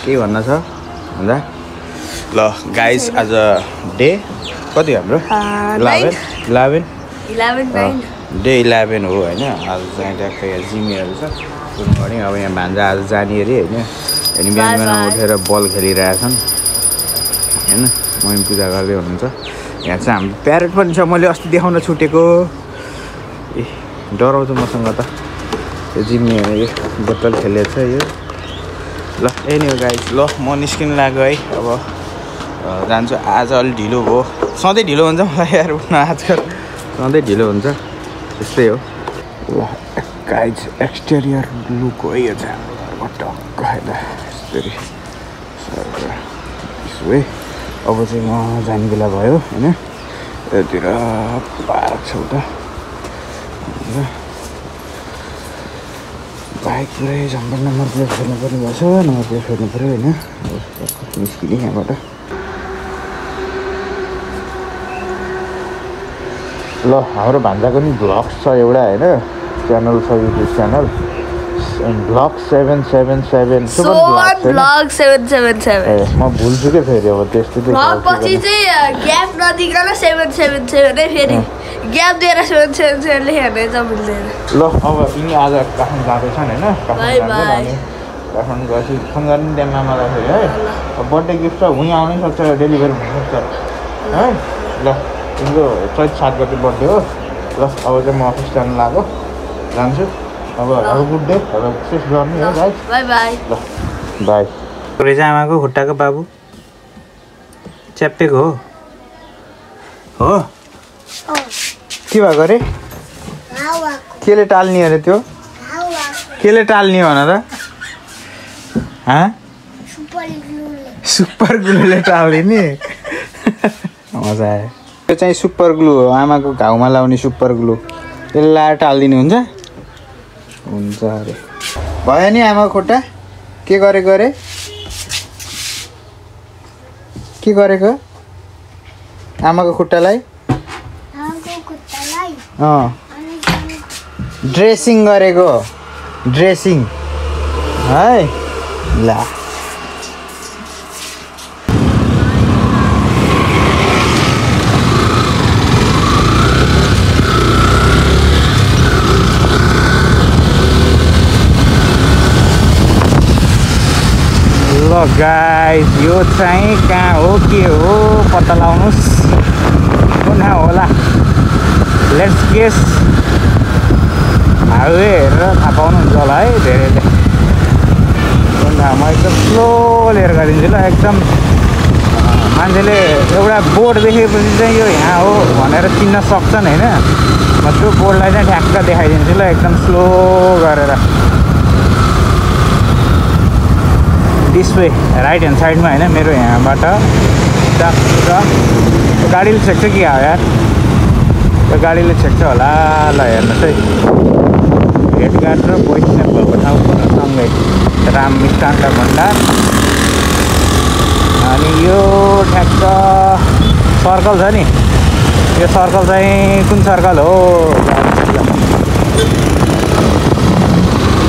के भन्न छ भन्दा ल गाइस आज डे कति हाम्रो 11 डे 11 हो हैन। आज चाहिँ ट्याक्कै यहाँ जिमीहरू छ गुड मर्निङ। अब यहाँ भान्जा आज जाने अरे हैन। अनि बिहान बिहान उठेर बल खेलिरहेछन् हैन। मम्मी पूजा गर्दै हुनुहुन्छ। यहाँ चाहिँ हाम्रो प्यारेट पनि छ। मैले अस्ति देखाउन छुटेको ए डराउँछ मसँग त यो जिम्मी यो बोतल खेलेछ यो। ल एनी हो गाइस ल म निस्किन लाग्यो है। अब जान्छु। आज अलि ढिलो भयो। सधैँ ढिलो हुन्छ मलाई यार उठ्न आजकल सधैँ ढिलो हुन्छ त्यस्तै हो। ल गाइस एक्सटेरियर लुक हो यो चाहिँ हाम्रो टक्क होइन यस्तरी यसो है। अब चाहिँ म जाने बेला भयो होइन। यतातिर पार्क छ उता बाइक पुरै झम्बर नम्बर प्लेट फेर्नु पर्ने भएछ। नम्बर प्लेट फेर्नु पऱ्यो होइन। निस्किने यहाँबाट ल हाम्रो भान्जाको नि भ्लग्स छ एउटा होइन। च्यानल छ युट्युब च्यानल भ्लग 777 भ्लग 777 म भुल्छु के फेरि अब त्यस्तो पछि चाहिँ ग्याप नदिकन 777 नै फेरि ग्याप दिएर 777 लेखेर चाहिँ मिल्दैन। ल अब यिनी आज काठमाडौँ जाँदैछन् होइन। काठमाडौँ गएपछि फोन गर्नु नि त्यहाँ मामालाई फेरि है। अब बर्थडे गिफ्ट छ उहीँ आउनै सक्छ डेलिभरी हुनसक्छ है। ल तिम्रो चैत 7 गते बर्थडे हो। ल अब चाहिँ म अफिस जानु लाग्यो जान्छु। अब गुड डे अब सेफ गर्ने है गाइस। By by. ल बाई। रेजा आमाको खुट्टाको बाबु च्याप्पेको हो के भएको अरे केले टाल्ने अरे त्यो केले टाल्ने भन त सुपर ग्लुले टाल्ने मजा आयो। त्यो चाहिँ सुपर ग्लु हो आमाको घाउमा लाउने सुपर ग्लु। त्यसले लाएर टालिदिनु हुन्छ अरे भयो नि आमाको खुट्टा के गरेको अरे के गरेको आमाको खुट्टालाई ड्रेसिङ गरेको ड्रेसिङ है। ल गाइस यो चाहिँ कहाँ हो के हो पत्ता लगाउनुहोस् कुन होला। लेट्स गेस हाइवे हेरेर थाहा पाउनुहुन्छ होला है धेरैले। म एकदम स्लो लिएर गरिदिन्छु ल। एकदम मान्छेले एउटा बोर्ड देखेपछि चाहिँ यो यहाँ हो भनेर चिन्न सक्छन् होइन। म त्यो बोर्डलाई चाहिँ ठ्याक्क देखाइदिन्छु ल एकदम स्लो गरेर। डिस्प्ले राइट ह्यान्ड साइडमा होइन मेरो यहाँबाट गाडीले छेक्छ कि यार त्यो गाडीले छेक्छ होला। ल हेर्नुहोस् है भेटघाट र पोजिसन भएको ठाउँ सँगै राम मिष्टान्न भण्डार। अनि यो ठ्याक्क सर्कल छ नि यो सर्कल चाहिँ कुन सर्कल हो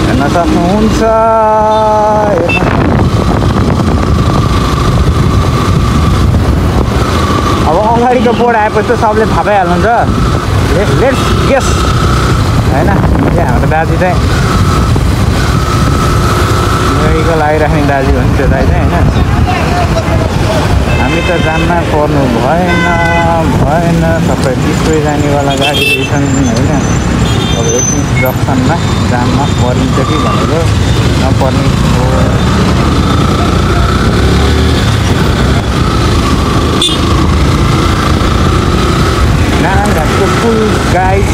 हेर्न सक्नुहुन्छ। अब अगाडिको बोर्ड आएपछि त सबले थाहा पाइहाल्नुहुन्छ। लेट्स गेस होइन। हाम्रो दाजु चाहिँ मेडिकल आइराख्ने दाजु हो नि त्यो दाइ चाहिँ होइन। हामी त जान्न पर्नु भएन सबै डिस्प्ले जानेवाला गाडी छन् होइन। अब एकछिन जक्सनमा जाममा परिन्छ कि भनेको नपर्ने हो। नारायणघाटको पुल गाइस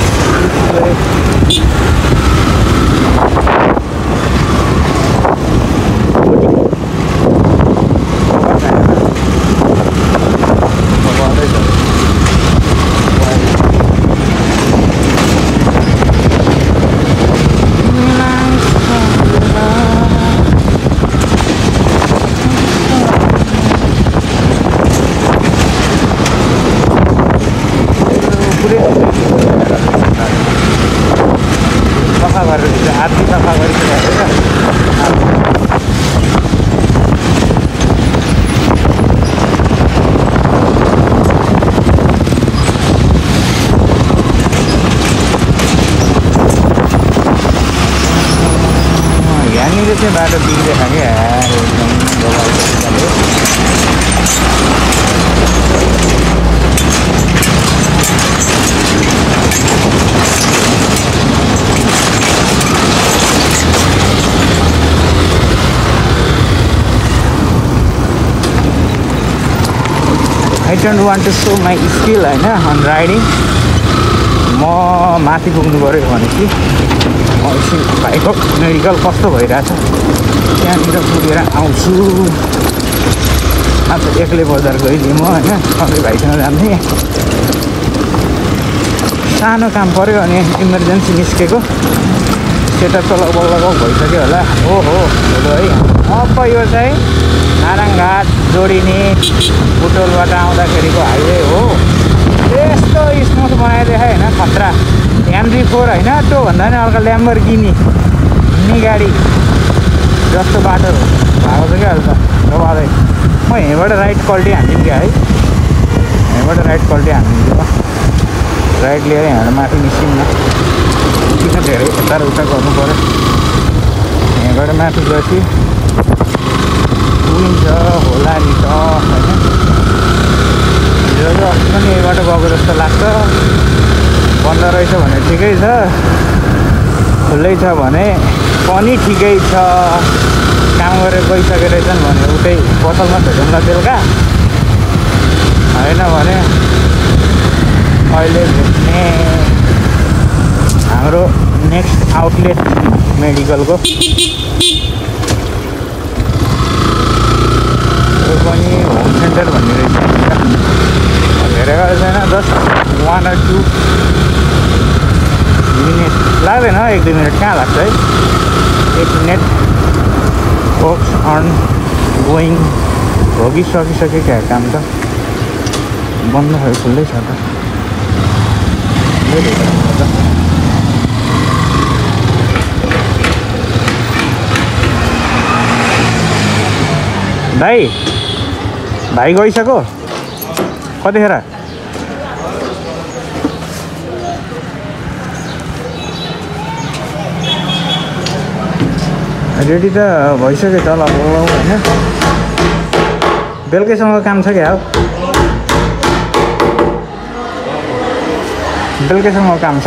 मेरो चाहिँ बाटो बिग्रेछ कि I don't want to show my skill होइन on riding. म माथि पुग्नु पऱ्यो भनेपछि म एकछिन भाइको मेडिकल कस्तो भइरहेछ त्यहाँनिर पुगेर आउँछु. आज एक्लै बजार गइदिएँ म होइन, सबै भाइसँग जान्थेँ. सानो काम पऱ्यो अनि इमर्जेन्सी निस्केको. सेटअप त लगभग भइसक्यो होला. ओहो हो है. अब यो चाहिँ नारायणघाट जोडिने बुटोलबाट आउँदाखेरिको हाइवे हो. यस्तो स्मुथ बनाइदिएको होइन, खतरा. MG4 होइन, त्योभन्दा नि अर्को ल्याम्बोर्गिनी हिँड्ने गाडी जस्तो बाटो भएको छ क्या अहिले त. दबादै म यहीँबाट राइट क्वालिटी हानिदिउँ क्या है, यहीँबाट राइट क्वालिटी हानिदिन्छु. म राइट लिएर यहाँबाट माथि निस्किउँ न, किन धेरै यताउता गर्नु पऱ्यो. यहाँबाट माथि गएपछि पुगिन्छ होला नि त होइन. हिजो अस्ति पनि यहीबाट गएको जस्तो लाग्छ. बन्द रहेछ भने ठिकै छ, खुल्लै छ भने पनि ठिकै छ. काम गरेर गइसकेको रहेछन् भने उतै पसलमा भेटौँला बेलुका, होइन भने अहिले भेट्ने हाम्रो नेक्स्ट आउटलेट मेडिकलको. यो पनि होम सेन्टर भन्ने रहेछ. धेरै गाह्रो छैन, जस्ट 1 or 2 मिनट लाग्दैन. 1-2 मिनट कहाँ लाग्छ है. 1 मिनट वर्क्स अन गोइङ. भोगिसकिसक्यो क्या काम त. बन्द भयो, खुल्लै छ त. भाइ गइसक्यो कतिखेर? रेडी त भइसक्यो त लगभग होइन. बेलुकैसम्म काम छ क्या हो, बेलुकैसम्म काम छ.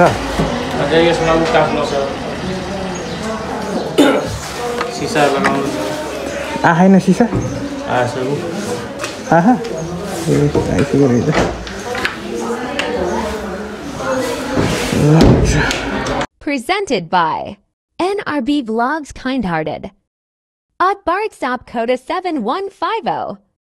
आएन सिसा? आहा आइसक्यो रहेछ. Presented by NRB Vlogs Kindhearted. At BART Stop Coda 7150.